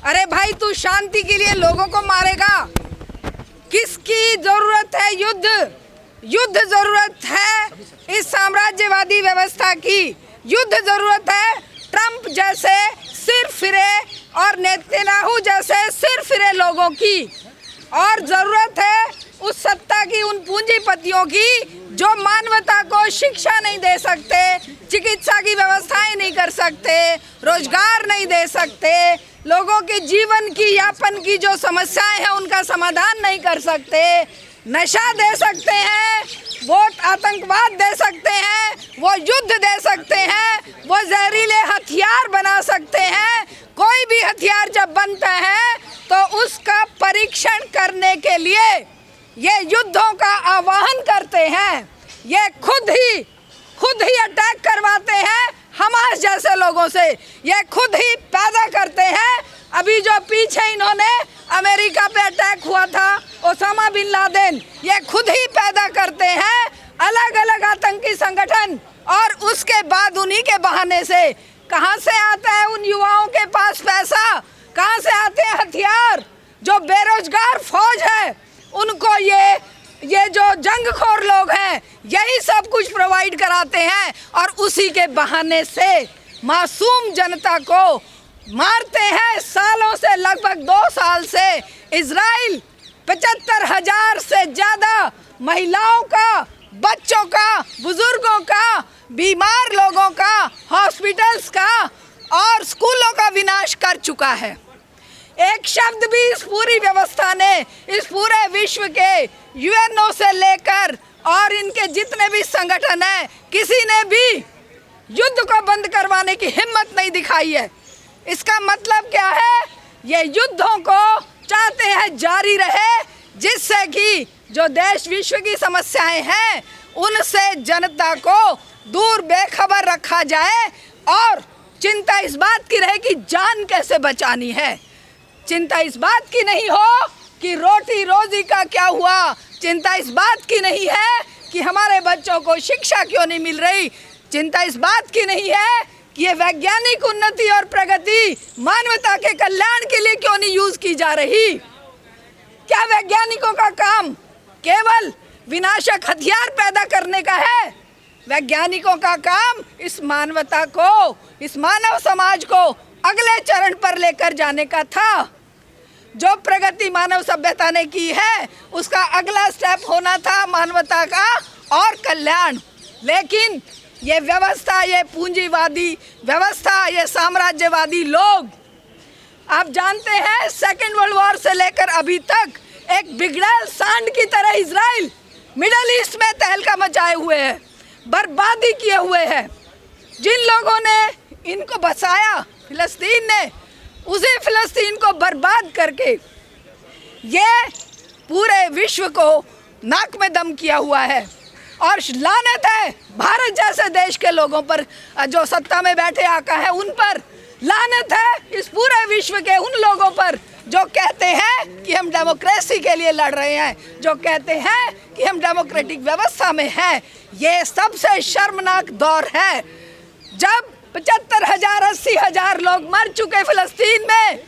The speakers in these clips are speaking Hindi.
अरे भाई, तू शांति के लिए लोगों को मारेगा? किसकी जरूरत है युद्ध? युद्ध जरूरत है इस साम्राज्यवादी व्यवस्था की। युद्ध जरूरत है ट्रंप जैसे सिर फिरे और नेतन्याहू जैसे सिर फिरे लोगों की। और जरूरत है उस सत्ता की, उन पूंजीपतियों की जो मानवता को शिक्षा नहीं दे सकते, चिकित्सा की व्यवस्थाएं नहीं कर सकते, रोजगार नहीं दे सकते, लोगों के जीवन की यापन की जो समस्याएं हैं उनका समाधान नहीं कर सकते। नशा दे सकते हैं, वो आतंकवाद दे सकते हैं, वो युद्ध दे सकते हैं, वो जहरीले हथियार बना सकते हैं। कोई भी हथियार जब बनता है तो उसका परीक्षण करने के लिए ये युद्धों का आह्वान करते हैं। ये खुद ही अटैक करवाते हैं हमास जैसे लोगों से, ये खुद ही पैदा करते हैं। अभी जो पीछे इन्होंने अमेरिका पे अटैक हुआ था, ओसामा बिन लादेन, ये खुद ही पैदा करते हैं अलग अलग आतंकी संगठन। और उसके बाद उन्हीं के बहाने से कहाँ से आता है उन युवाओं के पास पैसा, कहाँ से आते हैं हथियार? जो बेरोजगार फौज है उनको ये जो जंगखोर लोग हैं यही सब कुछ प्रोवाइड कराते हैं। और उसी के बहाने से मासूम जनता को मारते हैं। सालों से, लगभग 2 साल से इजराइल 75,000 से ज़्यादा महिलाओं का, बच्चों का, बुजुर्गों का, बीमार लोगों का, हॉस्पिटल्स का और स्कूलों का विनाश कर चुका है। एक शब्द भी इस पूरी व्यवस्था ने, इस पूरे विश्व के यूएनओ से लेकर और इनके जितने भी संगठन हैं, किसी ने भी युद्ध को बंद करवाने की हिम्मत नहीं दिखाई है। इसका मतलब क्या है? ये युद्धों को चाहते हैं जारी रहे, जिससे कि जो देश विश्व की समस्याएं हैं उनसे जनता को दूर बेखबर रखा जाए और चिंता इस बात की रहे कि जान कैसे बचानी है। चिंता इस बात की नहीं हो कि रोटी रोजी का क्या हुआ, चिंता इस बात की नहीं है कि हमारे बच्चों को शिक्षा क्यों नहीं मिल रही, चिंता इस बात की नहीं है कि ये वैज्ञानिक उन्नति और प्रगति मानवता के कल्याण के लिए क्यों नहीं यूज की जा रही। क्या वैज्ञानिकों का काम केवल विनाशक हथियार पैदा करने का है? वैज्ञानिकों का काम इस मानवता को, इस मानव समाज को अगले चरण पर लेकर जाने का था। जो प्रगति मानव सभ्यता ने की है उसका अगला स्टेप होना था मानवता का और कल्याण। लेकिन ये व्यवस्था, ये पूंजीवादी व्यवस्था, ये साम्राज्यवादी लोग, आप जानते हैं सेकेंड वर्ल्ड वॉर से लेकर अभी तक एक बिगड़ैल सांड की तरह इजराइल मिडल ईस्ट में तहलका मचाए हुए है, बर्बादी किए हुए है। जिन लोगों ने इनको बसाया, फिलिस्तीन ने, उसी फिलिस्तीन को बर्बाद करके ये पूरे विश्व को नाक में दम किया हुआ है। और लानत है भारत जैसे देश के लोगों पर, जो सत्ता में बैठे आका है उन पर। लानत है इस पूरे विश्व के उन लोगों पर जो कहते हैं कि हम डेमोक्रेसी के लिए लड़ रहे हैं, जो कहते हैं कि हम डेमोक्रेटिक व्यवस्था में हैं। ये सबसे शर्मनाक दौर है जब 75,000, 80,000 लोग मर चुके फिलिस्तीन में।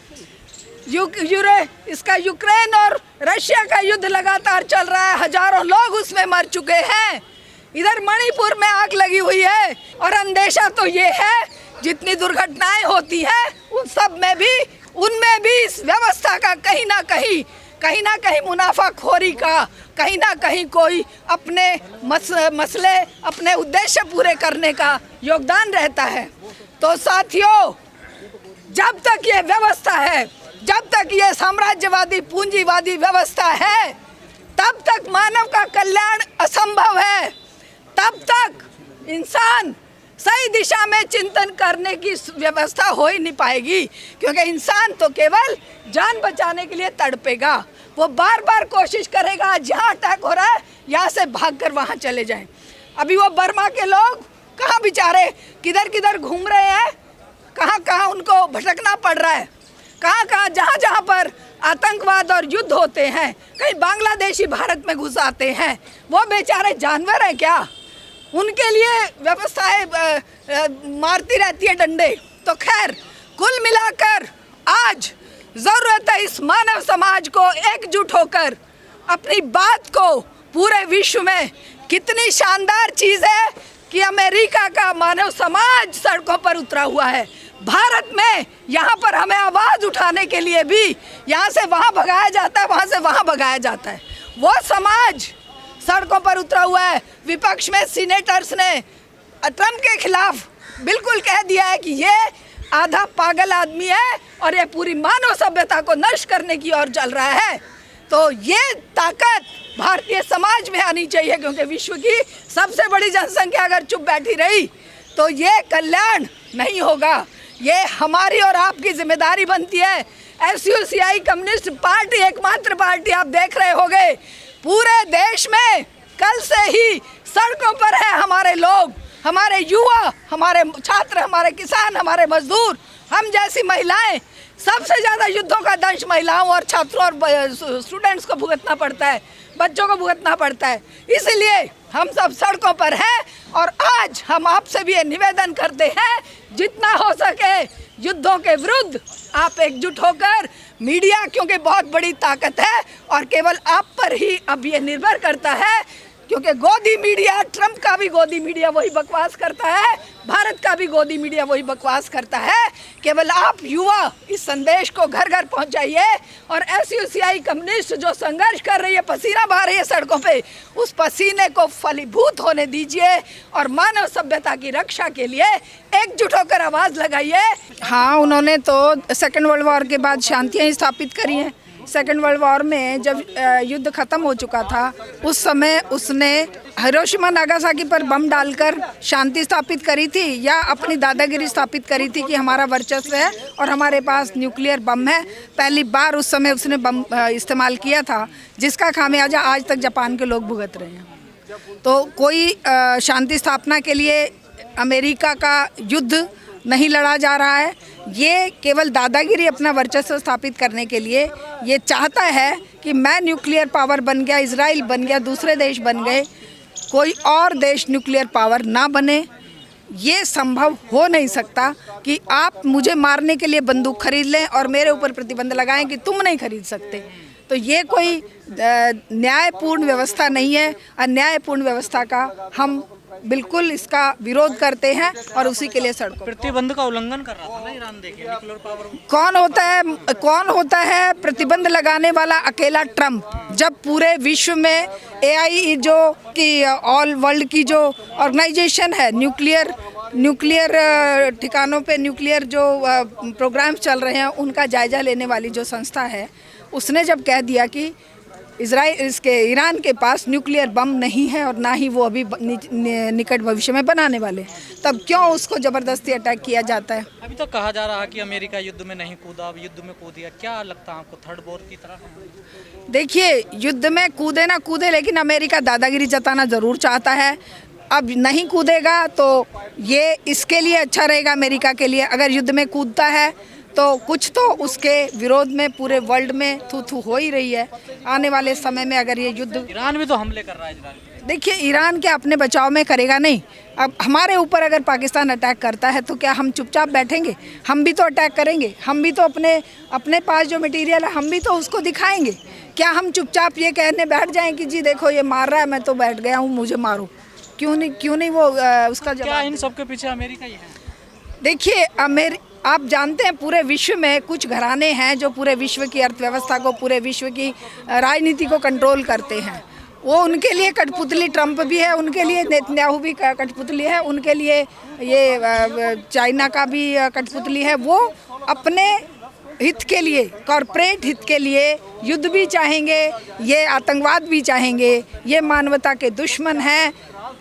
इसका यूक्रेन और रशिया का युद्ध लगातार चल रहा है, हजारों लोग उसमें मर चुके हैं। इधर मणिपुर में आग लगी हुई है। और अंदेशा तो ये है जितनी दुर्घटनाएं होती हैं उन सब में भी, उनमें भी इस व्यवस्था का कहीं ना कहीं मुनाफाखोरी का, कहीं ना कहीं कोई अपने मसले, अपने उद्देश्य पूरे करने का योगदान रहता है। तो साथियों, जब तक ये व्यवस्था है, जब तक ये साम्राज्यवादी पूंजीवादी व्यवस्था है, तब तक मानव का कल्याण असंभव है। तब तक इंसान सही दिशा में चिंतन करने की व्यवस्था हो ही नहीं पाएगी, क्योंकि इंसान तो केवल जान बचाने के लिए तड़पेगा। वो बार बार कोशिश करेगा, जहाँ अटैक हो रहा है यहाँ से भागकर वहाँ चले जाएं। अभी वो बर्मा के लोग कहाँ बेचारे किधर किधर घूम रहे हैं, कहाँ कहाँ उनको भटकना पड़ रहा है, कहाँ कहाँ जहाँ पर आतंकवाद और युद्ध होते हैं, कहीं बांग्लादेशी भारत में घुस आते हैं। वो बेचारे जानवर हैं क्या? उनके लिए व्यवस्थाएं मारती रहती है डंडे। तो खैर, कुल मिलाकर आज जरूरत है इस मानव समाज को एकजुट होकर अपनी बात को पूरे विश्व में। कितनी शानदार चीज है कि अमेरिका का मानव समाज सड़कों पर उतरा हुआ है। भारत में यहाँ पर हमें आवाज उठाने के लिए भी यहाँ से वहाँ भगाया जाता है, वहाँ से वहाँ भगाया जाता है। वो समाज सड़कों पर उतरा हुआ है। विपक्ष में सीनेटर्स ने ट्रंप के खिलाफ बिल्कुल कह दिया है कि ये आधा पागल आदमी है और ये पूरी मानव सभ्यता को नष्ट करने की ओर चल रहा है। तो ये ताकत भारतीय समाज में आनी चाहिए, क्योंकि विश्व की सबसे बड़ी जनसंख्या अगर चुप बैठी रही तो ये कल्याण नहीं होगा। ये हमारी और आपकी जिम्मेदारी बनती है। एसयूसीआई कम्युनिस्ट पार्टी एकमात्र पार्टी आप देख रहे होंगे पूरे देश में कल से ही सड़कों पर है हमारे लोग, हमारे युवा, हमारे छात्र, हमारे किसान, हमारे मजदूर, हम जैसी महिलाएं। सबसे ज़्यादा युद्धों का दंश महिलाओं और छात्रों और स्टूडेंट्स को भुगतना पड़ता है, बच्चों को भुगतना पड़ता है। इसलिए हम सब सड़कों पर हैं और आज हम आपसे भी ये निवेदन करते हैं, जितना हो सके युद्धों के विरुद्ध आप एकजुट होकर, मीडिया क्योंकि बहुत बड़ी ताकत है और केवल आप पर ही अब ये निर्भर करता है, क्योंकि गोदी मीडिया, ट्रंप का भी गोदी मीडिया वही बकवास करता है, भारत का भी गोदी मीडिया वही बकवास करता है। केवल आप युवा इस संदेश को घर घर पहुंचाइए और एसयूसीआई कम्युनिस्ट जो संघर्ष कर रही है, पसीना बहा रही है सड़कों पे, उस पसीने को फलीभूत होने दीजिए और मानव सभ्यता की रक्षा के लिए एकजुट होकर आवाज़ लगाइए। हाँ, उन्होंने तो सेकेंड वर्ल्ड वॉर के बाद शांतियाँ स्थापित करी हैं। सेकेंड वर्ल्ड वॉर में जब युद्ध ख़त्म हो चुका था उस समय उसने हिरोशिमा नागासाकी पर बम डालकर शांति स्थापित करी थी या अपनी दादागिरी स्थापित करी थी कि हमारा वर्चस्व है और हमारे पास न्यूक्लियर बम है। पहली बार उस समय उसने बम इस्तेमाल किया था, जिसका खामियाजा आज तक जापान के लोग भुगत रहे हैं। तो कोई शांति स्थापना के लिए अमेरिका का युद्ध नहीं लड़ा जा रहा है। ये केवल दादागिरी अपना वर्चस्व स्थापित करने के लिए ये चाहता है कि मैं न्यूक्लियर पावर बन गया, इजराइल बन गया, दूसरे देश बन गए, कोई और देश न्यूक्लियर पावर ना बने। ये संभव हो नहीं सकता कि आप मुझे मारने के लिए बंदूक खरीद लें और मेरे ऊपर प्रतिबंध लगाएं कि तुम नहीं खरीद सकते। तो ये कोई न्यायपूर्ण व्यवस्था नहीं है। अन्यायपूर्ण व्यवस्था का हम बिल्कुल इसका विरोध करते हैं और उसी के लिए सड़कों। प्रतिबंध का उल्लंघन कर रहा था ना ईरान, देखिए न्यूक्लियर पावर। कौन होता है प्रतिबंध लगाने वाला? अकेला ट्रंप। जब पूरे विश्व में AI जो कि ऑल वर्ल्ड की जो ऑर्गेनाइजेशन है, न्यूक्लियर ठिकानों पे न्यूक्लियर जो प्रोग्राम्स चल रहे हैं उनका जायजा लेने वाली जो संस्था है, उसने जब कह दिया कि ईरान के पास न्यूक्लियर बम नहीं है और ना ही वो अभी निकट भविष्य में बनाने वाले, तब क्यों उसको ज़बरदस्ती अटैक किया जाता है? अभी तो कहा जा रहा है कि अमेरिका युद्ध में नहीं कूदा, अब युद्ध में कूद गया। क्या लगता है आपको, थर्ड वॉर की तरह? देखिए, युद्ध में कूदे ना कूदे, लेकिन अमेरिका दादागिरी जताना ज़रूर चाहता है। अब नहीं कूदेगा तो ये इसके लिए अच्छा रहेगा अमेरिका के लिए। अगर युद्ध में कूदता है तो कुछ तो उसके विरोध में पूरे वर्ल्ड में थू हो ही रही है। आने वाले समय में अगर ये युद्ध, ईरान भी तो हमले कर रहा है इजराइल। देखिए, ईरान के अपने बचाव में करेगा नहीं। अब हमारे ऊपर अगर पाकिस्तान अटैक करता है तो क्या हम चुपचाप बैठेंगे? हम भी तो अटैक करेंगे। हम भी तो अपने पास जो मटेरियल है हम भी तो उसको दिखाएंगे। क्या हम चुपचाप ये कहने बैठ जाएं कि जी देखो ये मार रहा है, मैं तो बैठ गया हूँ, मुझे मारो? क्यों नहीं वो उसका जवाब। क्या इन सबके पीछे अमेरिका ही है? देखिए, आप जानते हैं पूरे विश्व में कुछ घराने हैं जो पूरे विश्व की अर्थव्यवस्था को, पूरे विश्व की राजनीति को कंट्रोल करते हैं। वो उनके लिए कठपुतली ट्रंप भी है, उनके लिए नेतन्याहू भी कठपुतली है, उनके लिए ये चाइना का भी कठपुतली है। वो अपने हित के लिए, कॉरपोरेट हित के लिए युद्ध भी चाहेंगे, ये आतंकवाद भी चाहेंगे। ये मानवता के दुश्मन हैं।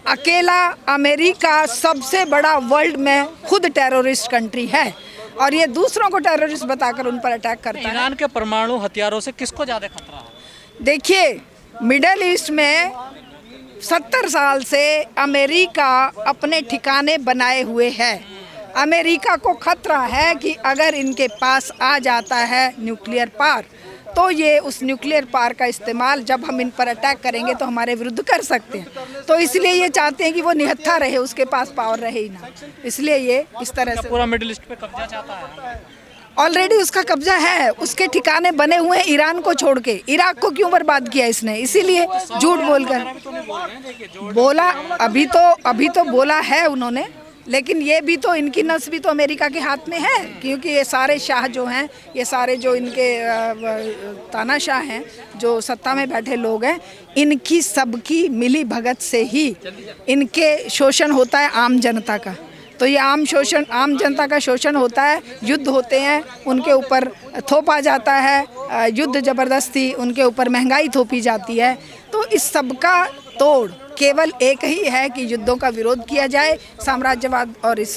अकेला अमेरिका सबसे बड़ा वर्ल्ड में खुद टेररिस्ट कंट्री है और ये दूसरों को टेररिस्ट बताकर उन पर अटैक करता है। ईरान के परमाणु हथियारों से किसको ज़्यादा खतरा है? देखिए, मिडिल ईस्ट में 70 साल से अमेरिका अपने ठिकाने बनाए हुए है। अमेरिका को खतरा है कि अगर इनके पास आ जाता है न्यूक्लियर पावर तो ये उस न्यूक्लियर पावर का इस्तेमाल जब हम इन पर अटैक करेंगे तो हमारे विरुद्ध कर सकते हैं। तो इसलिए ये चाहते हैं कि वो निहत्था रहे, उसके पास पावर रहे ही ना। इसलिए ये इस तरह से पूरा मिडिल ईस्ट पे कब्जा चाहता है। ऑलरेडी उसका कब्जा है, उसके ठिकाने बने हुए हैं ईरान को छोड़ के। इराक को क्यों बर्बाद किया इसने? इसीलिए झूठ बोलकर बोला। अभी तो बोला है उन्होंने, लेकिन ये भी तो, इनकी नस भी तो अमेरिका के हाथ में है, क्योंकि ये सारे शाह जो हैं, ये सारे जो इनके तानाशाह हैं, जो सत्ता में बैठे लोग हैं, इनकी सबकी मिली भगत से ही इनके शोषण होता है आम जनता का। तो ये आम जनता का शोषण होता है, युद्ध होते हैं, उनके ऊपर थोपा जाता है, युद्ध ज़बरदस्ती, उनके ऊपर महंगाई थोपी जाती है। तो इस सब का तोड़ केवल एक ही है कि युद्धों का विरोध किया जाए, साम्राज्यवाद और इस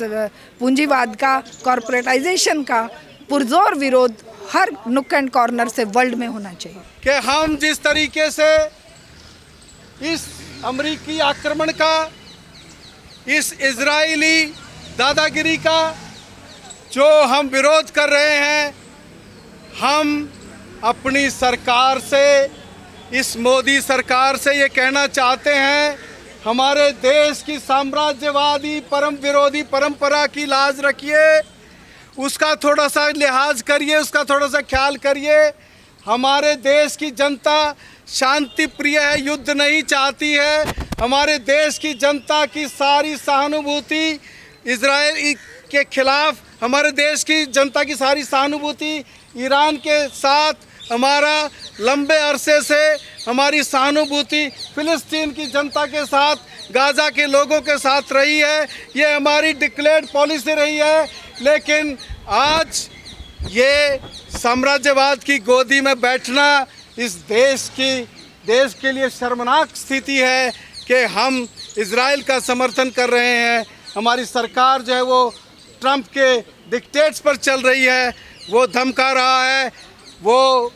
पूंजीवाद का, कॉरपोरेटाइजेशन का पुरजोर विरोध हर नुक एंड कॉर्नर से वर्ल्ड में होना चाहिए। कि हम जिस तरीके से इस अमेरिकी आक्रमण का, इस इजरायली दादागिरी का जो हम विरोध कर रहे हैं, हम अपनी सरकार से, इस मोदी सरकार से ये कहना चाहते हैं, हमारे देश की साम्राज्यवादी परम विरोधी परंपरा की लाज रखिए, उसका थोड़ा सा लिहाज करिए, उसका थोड़ा सा ख्याल करिए। हमारे देश की जनता शांति प्रिय है, युद्ध नहीं चाहती है। हमारे देश की जनता की सारी सहानुभूति इजराइल के खिलाफ, हमारे देश की जनता की सारी सहानुभूति ईरान के साथ, हमारा लंबे अरसे से हमारी सहानुभूति फ़िलिस्तीन की जनता के साथ, गाज़ा के लोगों के साथ रही है। ये हमारी डिक्लेयर्ड पॉलिसी रही है। लेकिन आज ये साम्राज्यवाद की गोदी में बैठना इस देश के लिए शर्मनाक स्थिति है कि हम इजराइल का समर्थन कर रहे हैं। हमारी सरकार जो है वो ट्रंप के डिक्टेट्स पर चल रही है, वो धमका रहा है, वो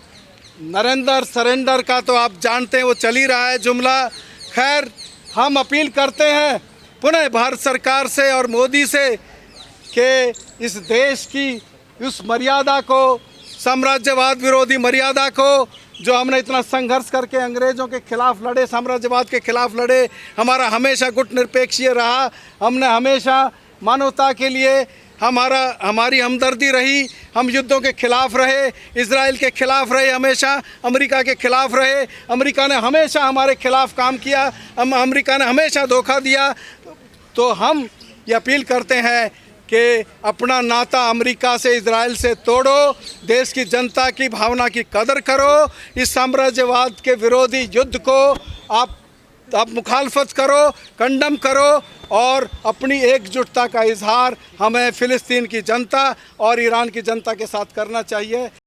नरेंद्र सरेंडर का तो आप जानते हैं, वो चल ही रहा है जुमला। खैर, हम अपील करते हैं पुनः भारत सरकार से और मोदी से कि इस देश की उस मर्यादा को, साम्राज्यवाद विरोधी मर्यादा को, जो हमने इतना संघर्ष करके अंग्रेज़ों के खिलाफ लड़े, साम्राज्यवाद के खिलाफ लड़े, हमारा हमेशा गुटनिरपेक्षीय रहा, हमने हमेशा मानवता के लिए हमारी हमदर्दी रही, हम युद्धों के खिलाफ रहे, इजराइल के खिलाफ रहे, हमेशा अमेरिका के खिलाफ रहे। अमेरिका ने हमेशा हमारे खिलाफ काम किया, अमेरिका ने हमेशा धोखा दिया। तो हम ये अपील करते हैं कि अपना नाता अमेरिका से, इजराइल से तोड़ो, देश की जनता की भावना की कदर करो, इस साम्राज्यवाद के विरोधी युद्ध को आप मुखालफत करो, कंडम करो और अपनी एकजुटता का इजहार हमें फ़िलिस्तीन की जनता और ईरान की जनता के साथ करना चाहिए।